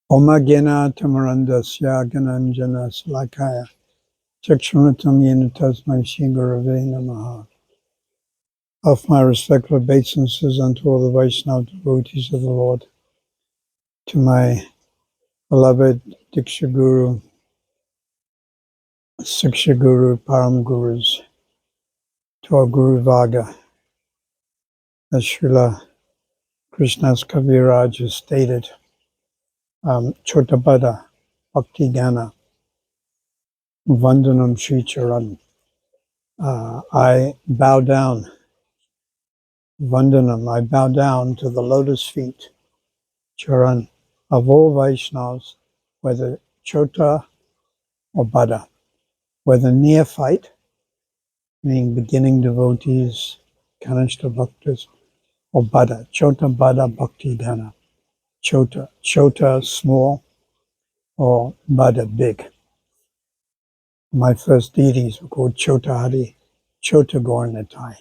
Omagena tamarandasya gananjana salakaya chakshmatam yena tasmai shri gurave namaha. Of my respectful obeisances unto all the Vaishnava devotees of the Lord, to my beloved Diksha Guru, Siksha Guru, Param Gurus, to our Guru Vaga, as Srila Krishna's Kaviraj has stated, Chotabada Bhakti Gana Vandanam Sri Charan. I bow down, Vandanam, I bow down to the lotus feet, Charan, of all Vaishnavas, whether Chota or Bada, whether neophyte, meaning beginning devotees, Kanishta Bhaktas, or Bada, Chota Bada Bhakti Gana. Chota small, or Bada big. My first deities were called Chota Hari, Chota Gaurnatai.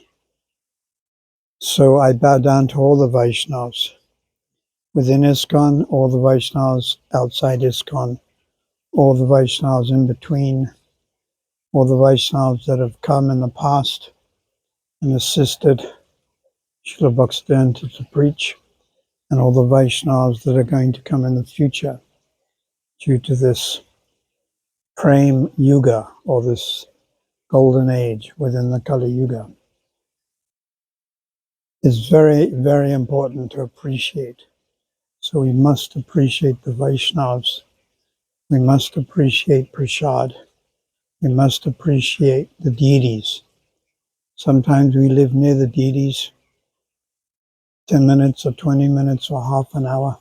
So I bow down to all the Vaishnavas. Within ISKCON, all the Vaishnavas outside ISKCON, all the Vaishnavas in between, all the Vaishnavas that have come in the past and assisted Srila Bhaktivedanta to preach, and all the Vaishnavas that are going to come in the future due to this Prem Yuga, or this golden age within the Kali Yuga. It's very, very important to appreciate. So we must appreciate the Vaishnavas. We must appreciate Prasad. We must appreciate the deities. Sometimes we live near the deities, 10 minutes or 20 minutes or half an hour,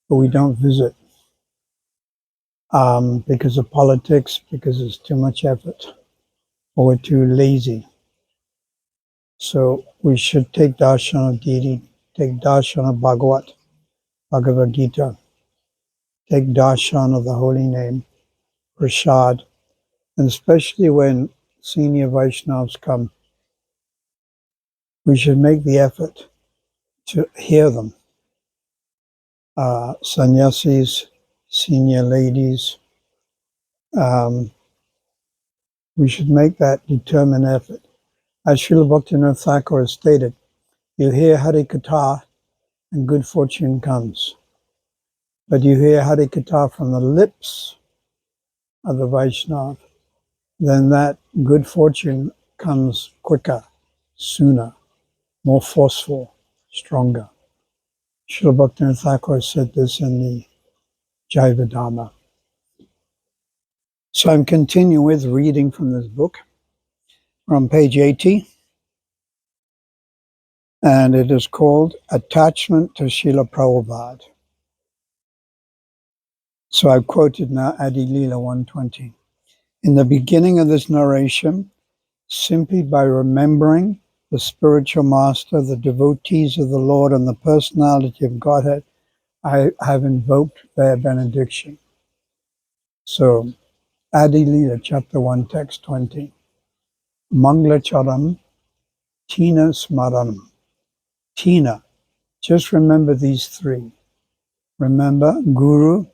but we don't visit because of politics, because it's too much effort, or we're too lazy. So we should take darshan of deity, take darshan of Bhagavad Gita, take darshan of the holy name, Prasad, and especially when senior Vaishnavas come, we should make the effort to hear them. Sannyasis, senior ladies, we should make that determined effort. As Srila Bhaktivinoda Thakur has stated, you hear Hari Katha and good fortune comes. But you hear Hari Katha from the lips of the Vaishnava, then that good fortune comes quicker, sooner, more forceful, stronger. Srila Bhaktivinoda Thakur said this in the Jaiva Dhamma. So I'm continuing with reading from this book. We're on page 80, and it is called Attachment to Srila Prabhupada. So I've quoted now Adi Leela 120. In the beginning of this narration, simply by remembering the spiritual master, the devotees of the Lord, and the personality of Godhead, I have invoked their benediction. So, Adi Leela, chapter 1, text 20. Manglacharam, Tina Smaranam. Tina, just remember these three. Remember Guru,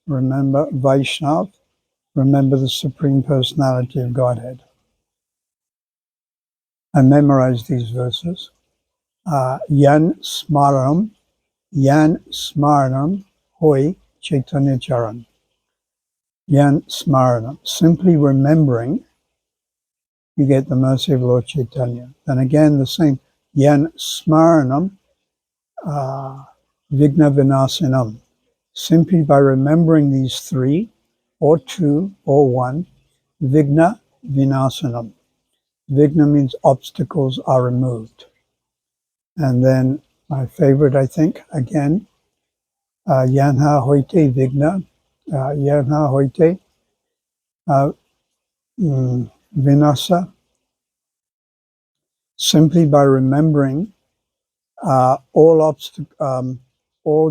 remember Vaishnav, remember the Supreme Personality of Godhead. I memorized these verses. Yan Smaranam, Hoi Chaitanya Charan. Yan Smaranam. Simply remembering, you get the mercy of Lord Chaitanya. Then again, the same. Yan Smaranam, Vigna Vinasanam. Simply by remembering these three, or two, or one, Vigna Vinasanam. Vigna means obstacles are removed. And then my favorite, I think, again, Yanha Hoite Vigna, Yanha Hoite Vinasa. Simply by remembering, all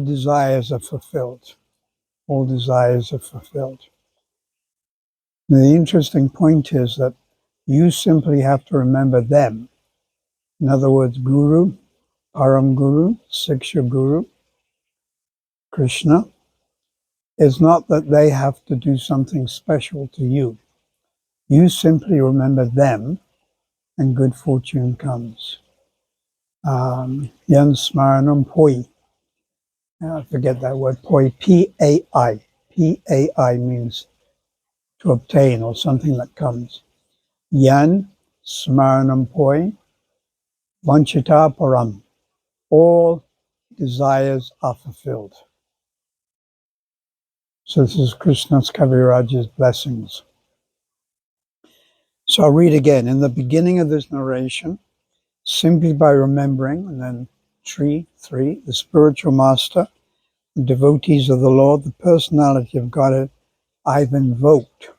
desires are fulfilled. All desires are fulfilled. Now, the interesting point is that you simply have to remember them. In other words, Guru, Param Guru, Siksha Guru, Krishna, is not that they have to do something special to you. You simply remember them and good fortune comes. Yan smaranam poi. I forget that word, poi, P-A-I. P-A-I means to obtain or something that comes. Yan smaranam poi, vanchita param. All desires are fulfilled. So this is Krishna's Kaviraj's blessings. So I'll read again. In the beginning of this narration, simply by remembering, and then 3, the spiritual master, the devotees of the Lord, the personality of Godhead, I've invoked,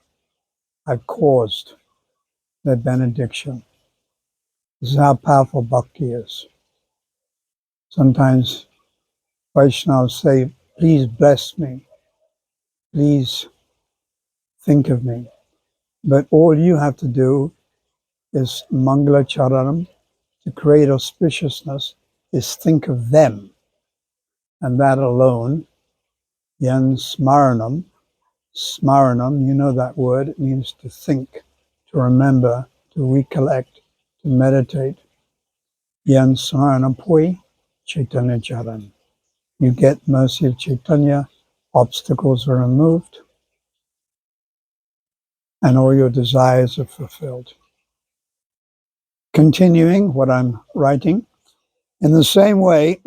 I've caused their benediction. This is how powerful bhakti is. Sometimes Vaishnavas say, please bless me, please think of me. But all you have to do is Mangala Charanam, to create auspiciousness, is think of them. And that alone, Yan Smaranam, Smaranam, you know that word, it means to think, to remember, to recollect, to meditate. Yan Smaranam Pui, Chaitanya Charan. You get mercy of Chaitanya, obstacles are removed, and all your desires are fulfilled. Continuing what I'm writing, in the same way,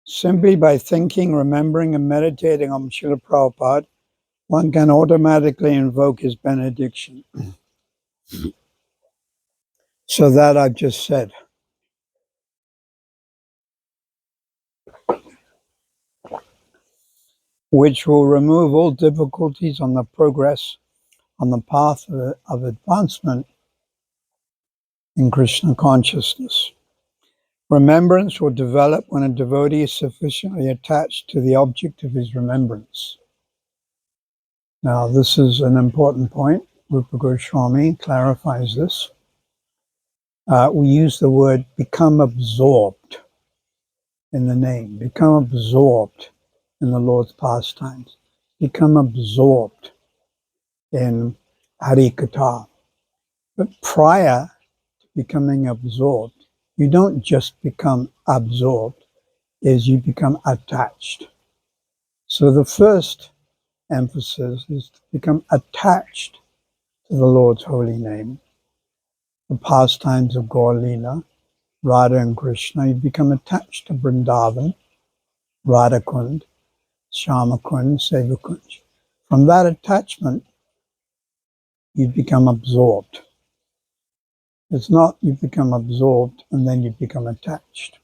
simply by thinking, remembering, and meditating on Srila Prabhupada, one can automatically invoke his benediction. So that I've just said. Which will remove all difficulties on the progress on the path of advancement in Krishna consciousness. Remembrance will develop when a devotee is sufficiently attached to the object of his remembrance. Now, this is an important point. Rupa Goswami clarifies this. We use the word become absorbed in the name, become absorbed in the Lord's pastimes, become absorbed in Hari Katha. But prior to becoming absorbed, you don't just become absorbed, is you become attached. So the first emphasis is to become attached to the Lord's holy name. The pastimes of Gaur Leela, Radha and Krishna, you become attached to Vrindavan, Radhakund, Shyamakund, Sevakund. From that attachment, you become absorbed. It's not you become absorbed and then you become attached.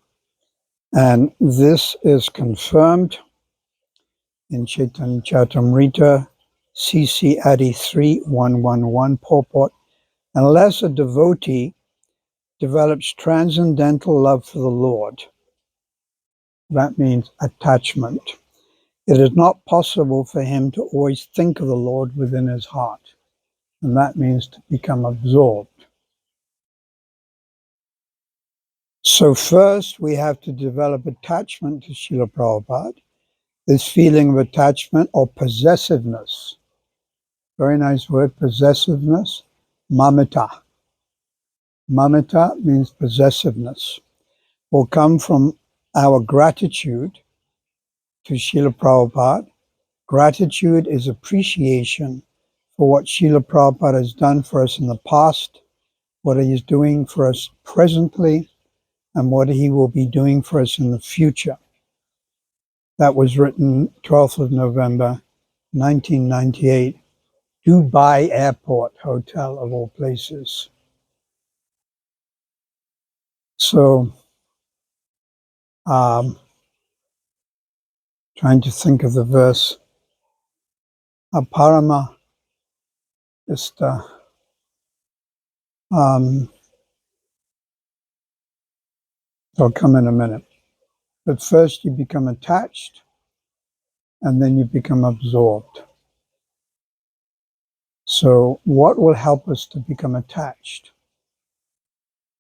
And this is confirmed in Chaitanya Charitamrita, CC Adi 3111 purport. Unless a devotee develops transcendental love for the Lord, that means attachment, it is not possible for him to always think of the Lord within his heart. And that means to become absorbed. So first we have to develop attachment to Srila Prabhupada, this feeling of attachment or possessiveness. Very nice word, possessiveness, mamata. Mamata means possessiveness. Will come from our gratitude to Srila Prabhupada. Gratitude is appreciation for what Srila Prabhupada has done for us in the past, what he is doing for us presently, and what he will be doing for us in the future. That was written 12th of November, 1998, Dubai Airport Hotel of all places. So, trying to think of the verse, Aparama, just, they'll come in a minute. But first you become attached, and then you become absorbed. So what will help us to become attached?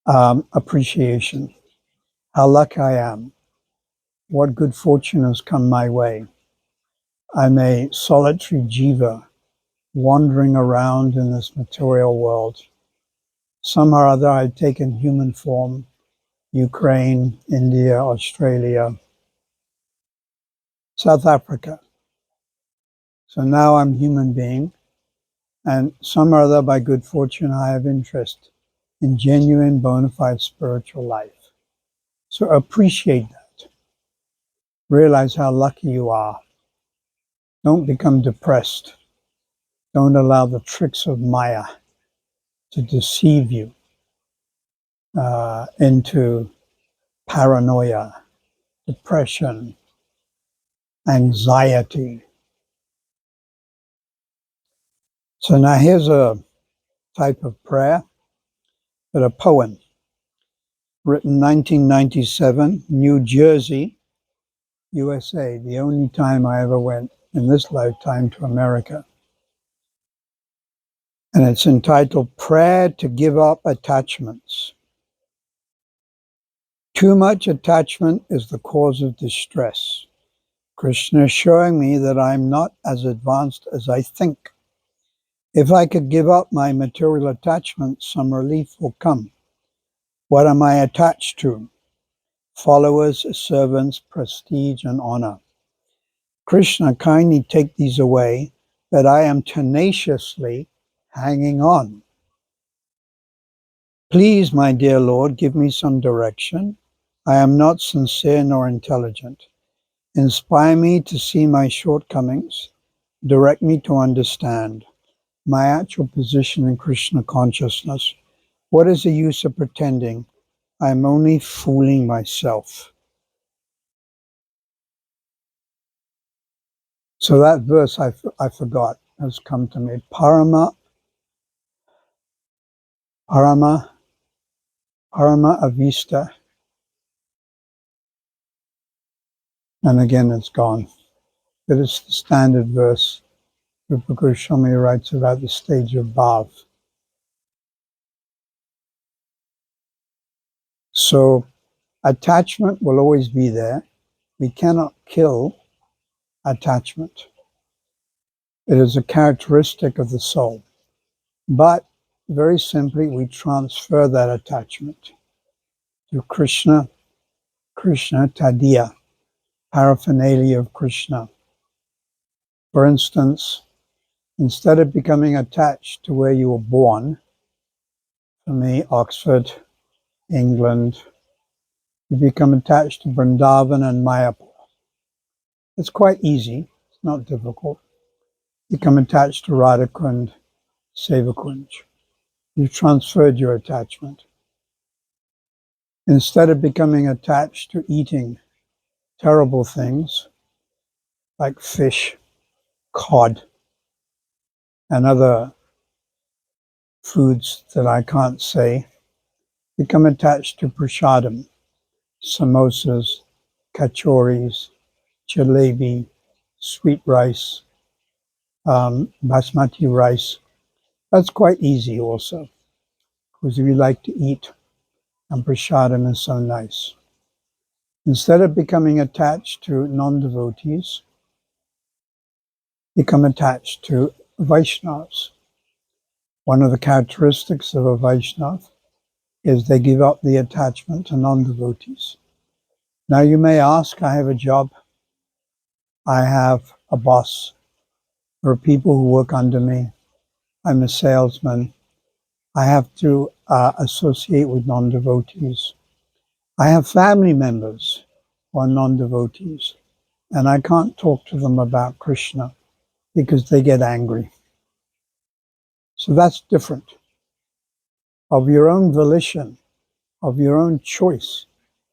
Appreciation. How lucky I am. What good fortune has come my way. I'm a solitary jiva wandering around in this material world. Somehow or other I've taken human form, Ukraine, India, Australia, South Africa. So now I'm a human being, and some or other by good fortune I have interest in genuine bona fide spiritual life. So appreciate that. Realize how lucky you are. Don't become depressed. Don't allow the tricks of Maya to deceive you into paranoia, depression, anxiety. So now here's a type of prayer, but a poem written 1997, New Jersey, USA, the only time I ever went in this lifetime to America. And it's entitled Prayer to Give Up Attachments. Too much attachment is the cause of distress. Krishna is showing me that I'm not as advanced as I think. If I could give up my material attachments, some relief will come. What am I attached to? Followers, servants, prestige, and honor. Krishna, kindly take these away, but I am tenaciously hanging on. Please, my dear Lord, give me some direction. I am not sincere nor intelligent. Inspire me to see my shortcomings. Direct me to understand my actual position in Krishna consciousness. What is the use of pretending? I am only fooling myself. So that verse I forgot has come to me. Parama avista. And again, it's gone. But it's the standard verse. Rupa Goswami writes about the stage of bhav. So attachment will always be there. We cannot kill attachment. It is a characteristic of the soul. But very simply, we transfer that attachment to Krishna, Tadiya, paraphernalia of Krishna. For instance, instead of becoming attached to where you were born, for me, Oxford, England, you become attached to Vrindavan and Mayapur. It's quite easy, it's not difficult. Become attached to Radhakund, Sevakunj. You've transferred your attachment. Instead of becoming attached to eating terrible things like fish, cod, and other foods that I can't say, become attached to prasadam, samosas, kachoris, jalebi, sweet rice, basmati rice. That's quite easy also, because if you like to eat, and prasadam is so nice. Instead of becoming attached to non-devotees, become attached to Vaishnavas. One of the characteristics of a Vaishnava is they give up the attachment to non-devotees. Now you may ask, I have a job, I have a boss, there are people who work under me, I'm a salesman, I have to associate with non-devotees. I have family members who are non-devotees, and I can't talk to them about Krishna because they get angry. So that's different. Of your own volition, of your own choice,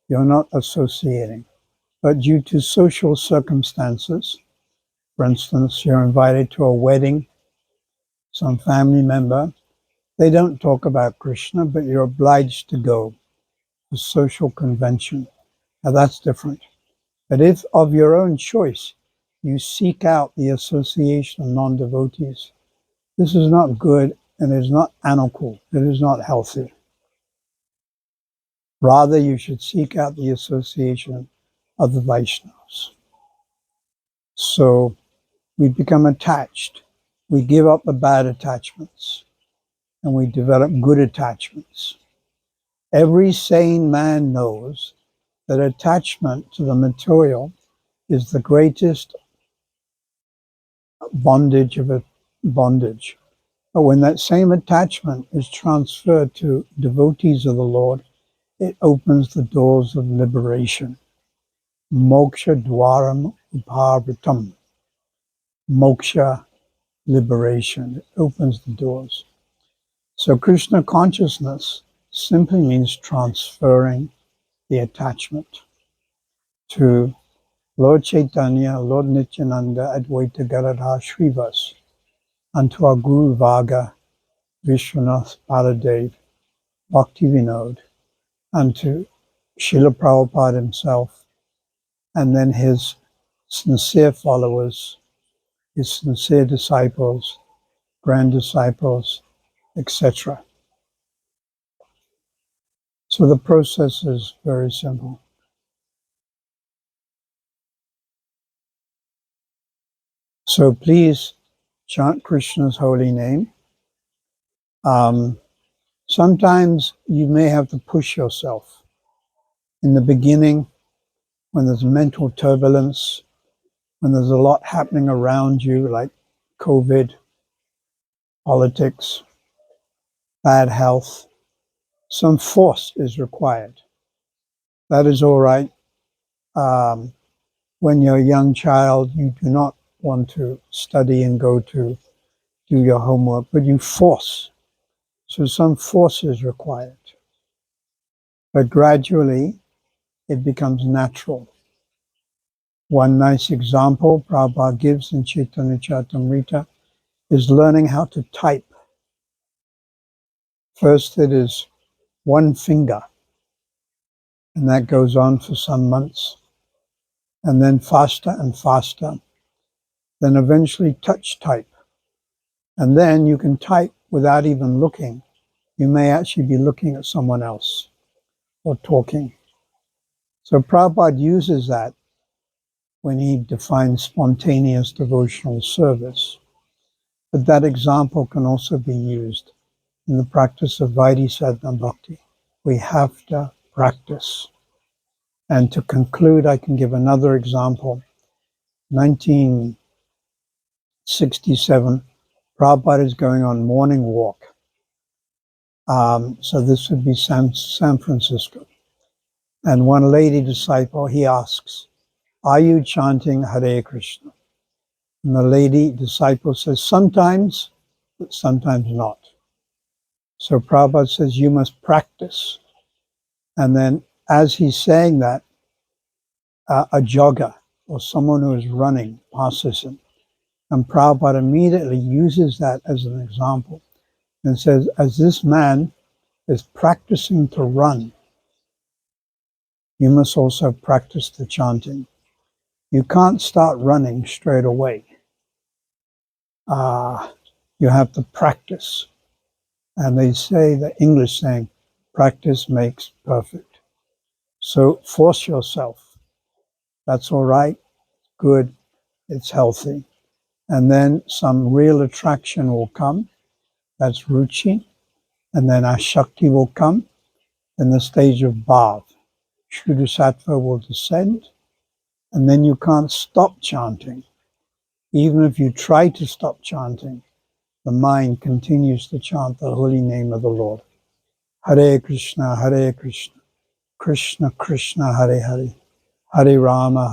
you're not associating. But due to social circumstances, for instance, you're invited to a wedding, some family member, they don't talk about Krishna, but you're obliged to go to social convention. Now that's different. But if of your own choice, you seek out the association of non-devotees, this is not good and it is not anukul, it is not healthy. Rather, you should seek out the association of the Vaishnavas. So we become attached. We give up the bad attachments and we develop good attachments. Every sane man knows that attachment to the material is the greatest bondage of a bondage. But when that same attachment is transferred to devotees of the Lord, it opens the doors of liberation. Moksha dwaram upavritam. Moksha, liberation. It opens the doors. So Krishna consciousness simply means transferring the attachment to Lord Chaitanya, Lord Nityananda, Advaita Gadadhar Shrivas, and to our Guru Varga, Vishwanath Baladev, Bhakti Vinod, and to Srila Prabhupada himself, and then his sincere followers, his sincere disciples, grand disciples, etc. So the process is very simple. So please chant Krishna's holy name. Sometimes you may have to push yourself. In the beginning, when there's mental turbulence, when there's a lot happening around you, like COVID, politics, bad health, some force is required. That is all right. When you're a young child, you do not want to study and go to do your homework, but you force. So some force is required. But gradually, it becomes natural. One nice example Prabhupada gives in Chaitanya Charitamrita is learning how to type. First, it is one finger, and that goes on for some months, and then faster and faster, then eventually touch type. And then you can type without even looking. You may actually be looking at someone else or talking. So Prabhupada uses that when he defines spontaneous devotional service. But that example can also be used in the practice of Vaidhi Sadhana Bhakti. We have to practice. And to conclude, I can give another example. 1967, Prabhupada is going on morning walk. So this would be San Francisco. And one lady disciple, he asks, "Are you chanting Hare Krishna?" And the lady disciple says, "Sometimes, but sometimes not." So Prabhupada says, "You must practice." And then as he's saying that, a jogger or someone who is running passes him. And Prabhupada immediately uses that as an example and says, as this man is practicing to run, you must also practice the chanting. You can't start running straight away. You have to practice. And they say, the English saying, practice makes perfect. So force yourself. That's all right, good, it's healthy. And then some real attraction will come. That's ruchi. And then ashakti will come. Then the stage of bhav. Shuddha sattva will descend. And then you can't stop chanting. Even if you try to stop chanting, the mind continues to chant the holy name of the Lord. Hare Krishna, Krishna Krishna, Hare Hare, Hare Rama,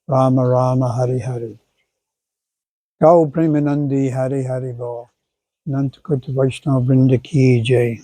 Rama Rama, Hare Hare. Gau Premanandi, Hare Hare Bo. Nantakut Vaishnava Vrinda Ki Jai.